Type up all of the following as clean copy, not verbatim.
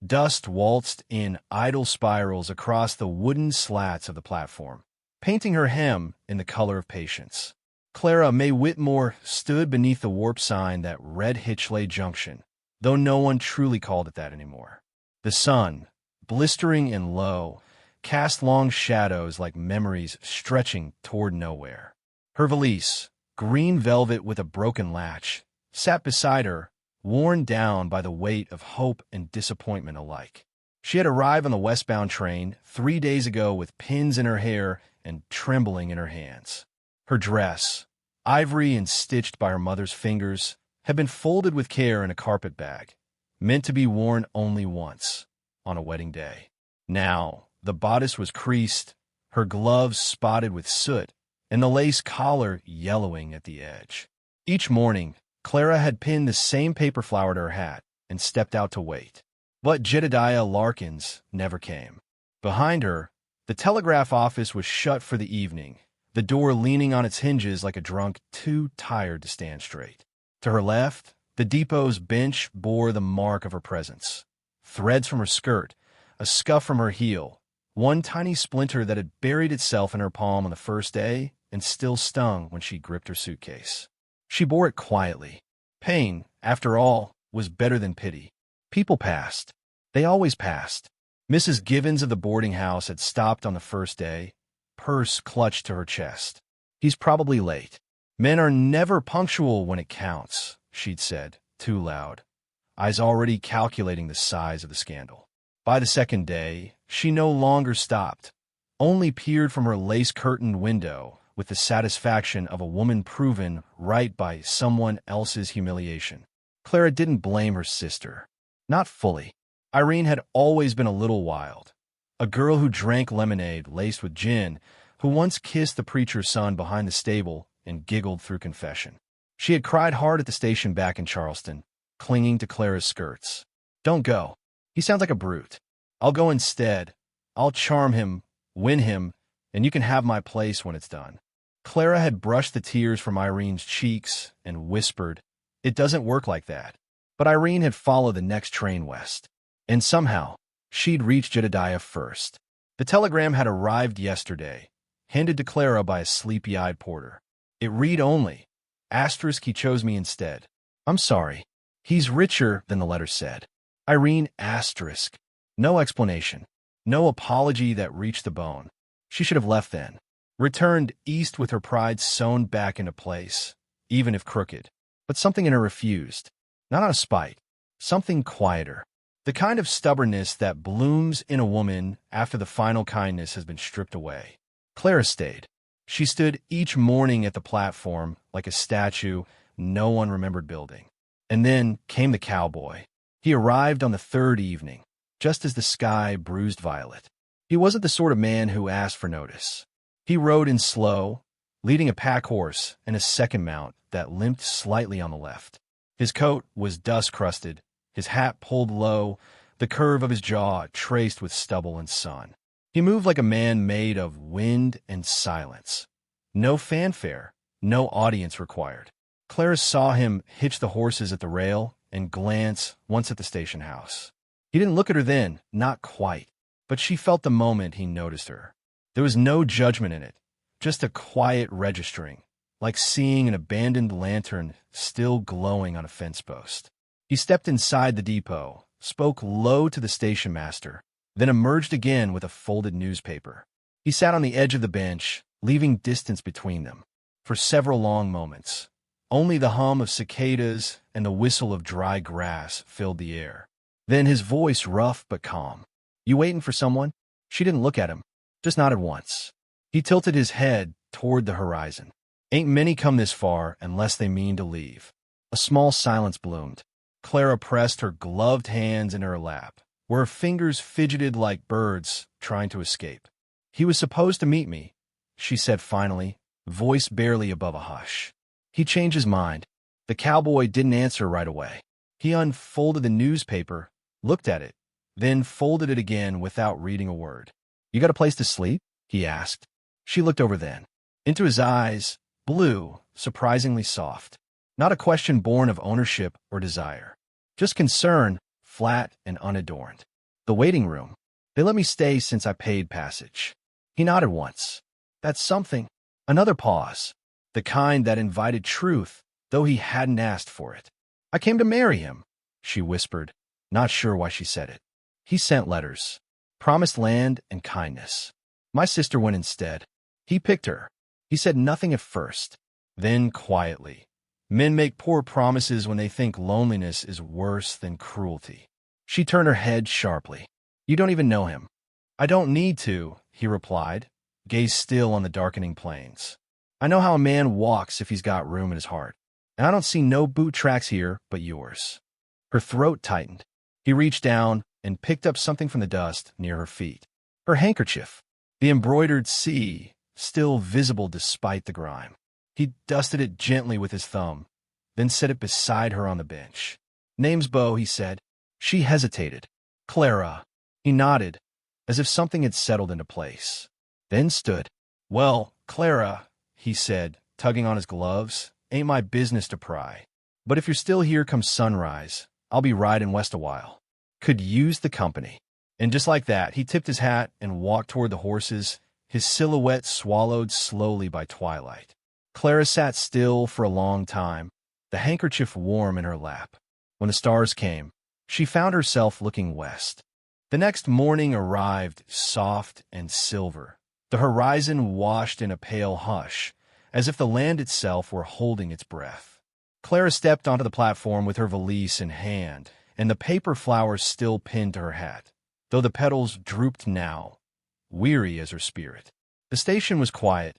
Dust waltzed in idle spirals across the wooden slats of the platform, painting her hem in the color of patience. Clara May Whitmore stood beneath the warp sign that read Hitchley Junction, though no one truly called it that anymore. The sun, blistering and low, cast long shadows like memories stretching toward nowhere. Her valise, green velvet with a broken latch, sat beside her, worn down by the weight of hope and disappointment alike. She had arrived on the westbound train 3 days ago with pins in her hair and trembling in her hands. Her dress, ivory and stitched by her mother's fingers, had been folded with care in a carpet bag, meant to be worn only once, on a wedding day. Now, the bodice was creased, her gloves spotted with soot, and the lace collar yellowing at the edge. Each morning, Clara had pinned the same paper flower to her hat and stepped out to wait. But Jedediah Larkins never came. Behind her, the telegraph office was shut for the evening, the door leaning on its hinges like a drunk too tired to stand straight. To her left, the depot's bench bore the mark of her presence. Threads from her skirt, a scuff from her heel, one tiny splinter that had buried itself in her palm on the first day and still stung when she gripped her suitcase. She bore it quietly. Pain, after all, was better than pity. People passed. They always passed. Mrs. Givens of the boarding house had stopped on the first day, purse clutched to her chest. "He's probably late. Men are never punctual when it counts," she'd said, too loud, eyes already calculating the size of the scandal. By the second day, she no longer stopped, only peered from her lace-curtained window with the satisfaction of a woman proven right by someone else's humiliation. Clara didn't blame her sister. Not fully. Irene had always been a little wild. A girl who drank lemonade laced with gin, who once kissed the preacher's son behind the stable and giggled through confession. She had cried hard at the station back in Charleston, clinging to Clara's skirts. "Don't go. He sounds like a brute. I'll go instead. I'll charm him, win him, and you can have my place when it's done." Clara had brushed the tears from Irene's cheeks and whispered, "It doesn't work like that." But Irene had followed the next train west, and somehow she'd reached Jedediah first. The telegram had arrived yesterday, handed to Clara by a sleepy-eyed porter. It read only, "Asterisk, he chose me instead. I'm sorry. He's richer," than the letter said. Irene asterisk. No explanation. No apology that reached the bone. She should have left then. Returned east with her pride sewn back into place, even if crooked. But something in her refused. Not out of spite. Something quieter. The kind of stubbornness that blooms in a woman after the final kindness has been stripped away. Clara stayed. She stood each morning at the platform like a statue no one remembered building. And then came the cowboy. He arrived on the third evening, just as the sky bruised violet. He wasn't the sort of man who asked for notice. He rode in slow, leading a pack horse and a second mount that limped slightly on the left. His coat was dust-crusted, his hat pulled low, the curve of his jaw traced with stubble and sun. He moved like a man made of wind and silence. No fanfare, no audience required. Clara saw him hitch the horses at the rail and glance once at the station house. He didn't look at her then, not quite, but she felt the moment he noticed her. There was no judgment in it, just a quiet registering, like seeing an abandoned lantern still glowing on a fence post. He stepped inside the depot, spoke low to the station master, then emerged again with a folded newspaper. He sat on the edge of the bench, leaving distance between them. For several long moments, only the hum of cicadas and the whistle of dry grass filled the air. Then his voice rough but calm. "You waiting for someone?" She didn't look at him, just nodded once. He tilted his head toward the horizon. Ain't many come this far unless they mean to leave. A small silence bloomed. Clara pressed her gloved hands in her lap, where her fingers fidgeted like birds trying to escape. "He was supposed to meet me," she said finally, voice barely above a hush. "He changed his mind." The cowboy didn't answer right away. He unfolded the newspaper, looked at it, then folded it again without reading a word. "You got a place to sleep?" he asked. She looked over then. Into his eyes, blue, surprisingly soft. Not a question born of ownership or desire. Just concern, flat and unadorned. The waiting room. They let me stay since I paid passage. He nodded once. That's something. Another pause. The kind that invited truth, though he hadn't asked for it. I came to marry him, she whispered, not sure why she said it. He sent letters. Promised land and kindness. My sister went instead. He picked her. He said nothing at first. Then quietly. Men make poor promises when they think loneliness is worse than cruelty. She turned her head sharply. You don't even know him. I don't need to, he replied, gaze still on the darkening plains. I know how a man walks if he's got room in his heart. And I don't see no boot tracks here but yours. Her throat tightened. He reached down and picked up something from the dust near her feet. Her handkerchief. The embroidered C, still visible despite the grime. He dusted it gently with his thumb, then set it beside her on the bench. Name's Beau, he said. She hesitated. Clara. He nodded, as if something had settled into place. Then stood. Well, Clara, he said, tugging on his gloves, ain't my business to pry. But if you're still here come sunrise, I'll be riding west a while. Could use the company. And just like that, he tipped his hat and walked toward the horses, his silhouette swallowed slowly by twilight. Clara sat still for a long time, the handkerchief warm in her lap. When the stars came, she found herself looking west. The next morning arrived soft and silver, the horizon washed in a pale hush, as if the land itself were holding its breath. Clara stepped onto the platform with her valise in hand, and the paper flowers still pinned to her hat, though the petals drooped now, weary as her spirit. The station was quiet.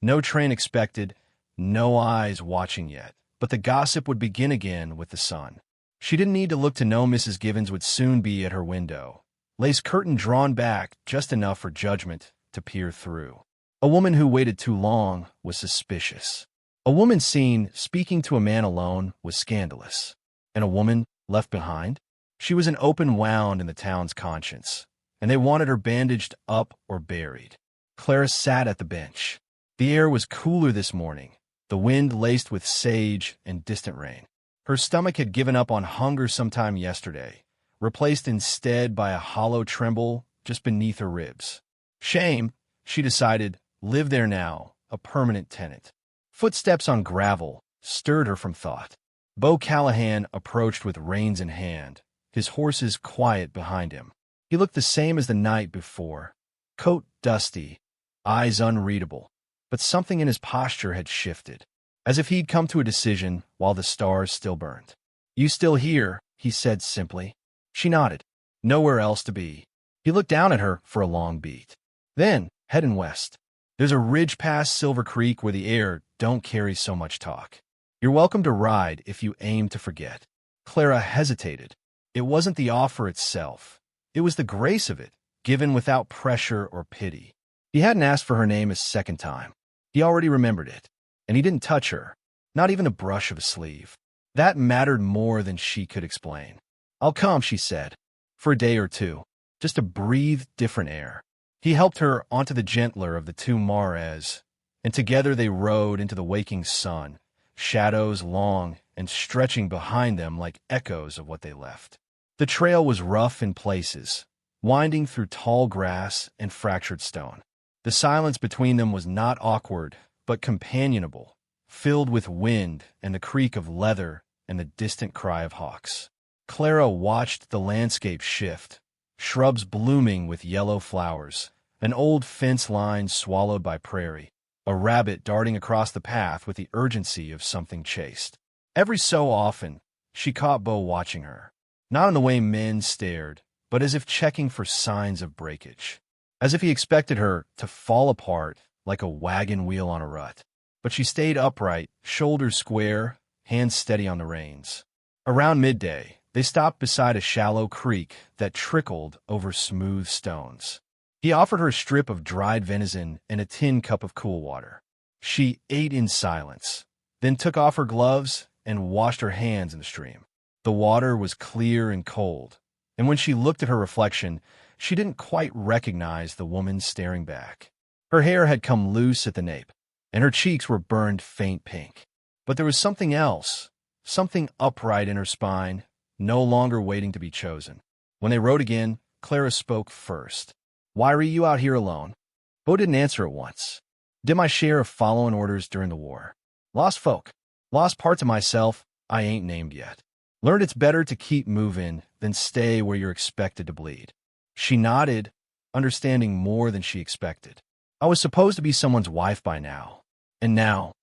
No train expected, no eyes watching yet, but the gossip would begin again with the sun. She didn't need to look to know Mrs. Givens would soon be at her window, lace curtain drawn back just enough for judgment to peer through. A woman who waited too long was suspicious. A woman seen speaking to a man alone was scandalous. And a woman left behind? She was an open wound in the town's conscience, and they wanted her bandaged up or buried. Clara sat at the bench. The air was cooler this morning, the wind laced with sage and distant rain. Her stomach had given up on hunger sometime yesterday, replaced instead by a hollow tremble just beneath her ribs. Shame, she decided, lived there now, a permanent tenant. Footsteps on gravel stirred her from thought. Beau Callahan approached with reins in hand, his horses quiet behind him. He looked the same as the night before, coat dusty, eyes unreadable, but something in his posture had shifted, as if he'd come to a decision while the stars still burned. You still here, he said simply. She nodded. Nowhere else to be. He looked down at her for a long beat. Then, heading west. There's a ridge past Silver Creek where the air don't carry so much talk. You're welcome to ride if you aim to forget. Clara hesitated. It wasn't the offer itself. It was the grace of it, given without pressure or pity. He hadn't asked for her name a second time. He already remembered it. And he didn't touch her, not even a brush of a sleeve. That mattered more than she could explain. I'll come, she said, for a day or two, just to breathe different air. He helped her onto the gentler of the two mares, and together they rode into the waking sun, shadows long and stretching behind them like echoes of what they left. The trail was rough in places, winding through tall grass and fractured stone. The silence between them was not awkward, but companionable, filled with wind and the creak of leather and the distant cry of hawks. Clara watched the landscape shift, shrubs blooming with yellow flowers, an old fence line swallowed by prairie, a rabbit darting across the path with the urgency of something chased. Every so often, she caught Beau watching her, not in the way men stared, but as if checking for signs of breakage, as if he expected her to fall apart like a wagon wheel on a rut. But she stayed upright, shoulders square, hands steady on the reins. Around midday, they stopped beside a shallow creek that trickled over smooth stones. He offered her a strip of dried venison and a tin cup of cool water. She ate in silence, then took off her gloves and washed her hands in the stream. The water was clear and cold, and when she looked at her reflection, she didn't quite recognize the woman staring back. Her hair had come loose at the nape, and her cheeks were burned faint pink. But there was something else, something upright in her spine, no longer waiting to be chosen. When they rode again, Clara spoke first. "Why are you out here alone?" Bo didn't answer at once. "Did my share of following orders during the war. Lost folk. Lost parts of myself I ain't named yet. Learned it's better to keep moving than stay where you're expected to bleed." She nodded, understanding more than she expected. "I was supposed to be someone's wife by now. And now—"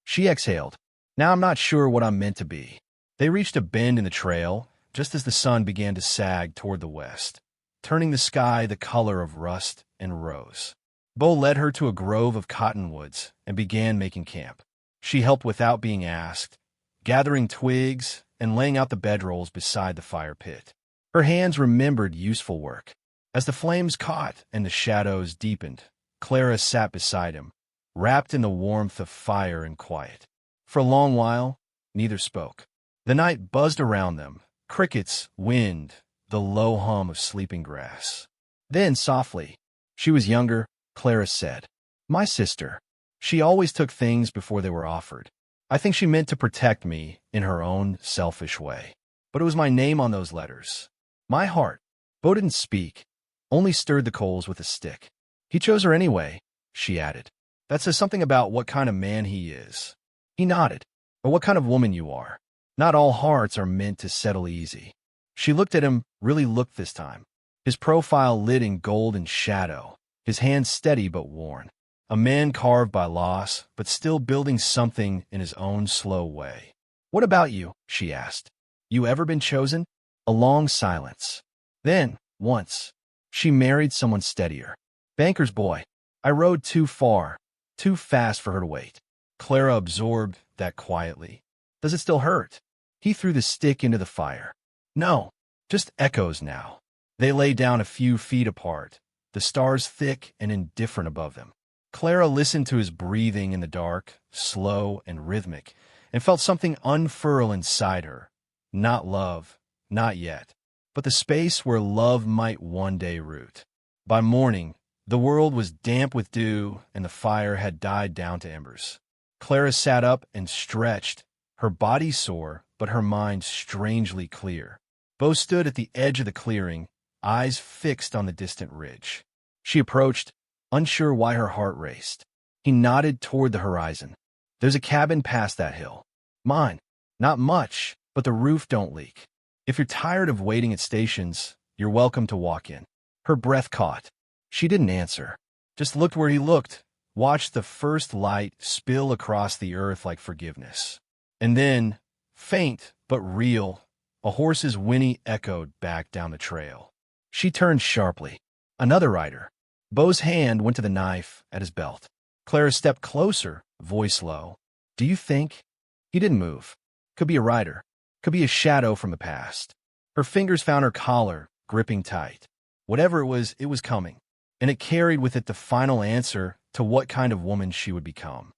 She exhaled. "Now I'm not sure what I'm meant to be." They reached a bend in the trail, just as the sun began to sag toward the west, turning the sky the color of rust and rose. Bo led her to a grove of cottonwoods and began making camp. She helped without being asked, gathering twigs and laying out the bedrolls beside the fire pit. Her hands remembered useful work. As the flames caught and the shadows deepened, Clara sat beside him, wrapped in the warmth of fire and quiet. For a long while, neither spoke. The night buzzed around them, crickets, wind, the low hum of sleeping grass. Then, softly, "She was younger," Clara said. "My sister. She always took things before they were offered. I think she meant to protect me in her own selfish way. But it was my name on those letters. My heart." Bo didn't speak, only stirred the coals with a stick. "He chose her anyway," she added. "That says something about what kind of man he is." He nodded. "Or what kind of woman you are. Not all hearts are meant to settle easy." She looked at him, really looked this time. His profile lit in gold and shadow, his hands steady but worn. A man carved by loss, but still building something in his own slow way. "What about you?" she asked. "You ever been chosen?" A long silence. Then, once, "She married someone steadier. Banker's boy. I rode too far, too fast for her to wait." Clara absorbed that quietly. "Does it still hurt?" He threw the stick into the fire. "No, just echoes now." They lay down a few feet apart, the stars thick and indifferent above them. Clara listened to his breathing in the dark, slow and rhythmic, and felt something unfurl inside her. Not love, not yet, but the space where love might one day root. By morning, the world was damp with dew, and the fire had died down to embers. Clara sat up and stretched, her body sore, but her mind strangely clear. Bo stood at the edge of the clearing, eyes fixed on the distant ridge. She approached, unsure why her heart raced. He nodded toward the horizon. "There's a cabin past that hill. Mine. Not much, but the roof don't leak. If you're tired of waiting at stations, you're welcome to walk in." Her breath caught. She didn't answer, just looked where he looked, watched the first light spill across the earth like forgiveness. And then, faint but real, a horse's whinny echoed back down the trail. She turned sharply. Another rider. Bo's hand went to the knife at his belt. Clara stepped closer, voice low. "Do you think—" He didn't move. Could be a rider. Could be a shadow from the past. Her fingers found her collar, gripping tight. Whatever it was coming. And it carried with it the final answer to what kind of woman she would become.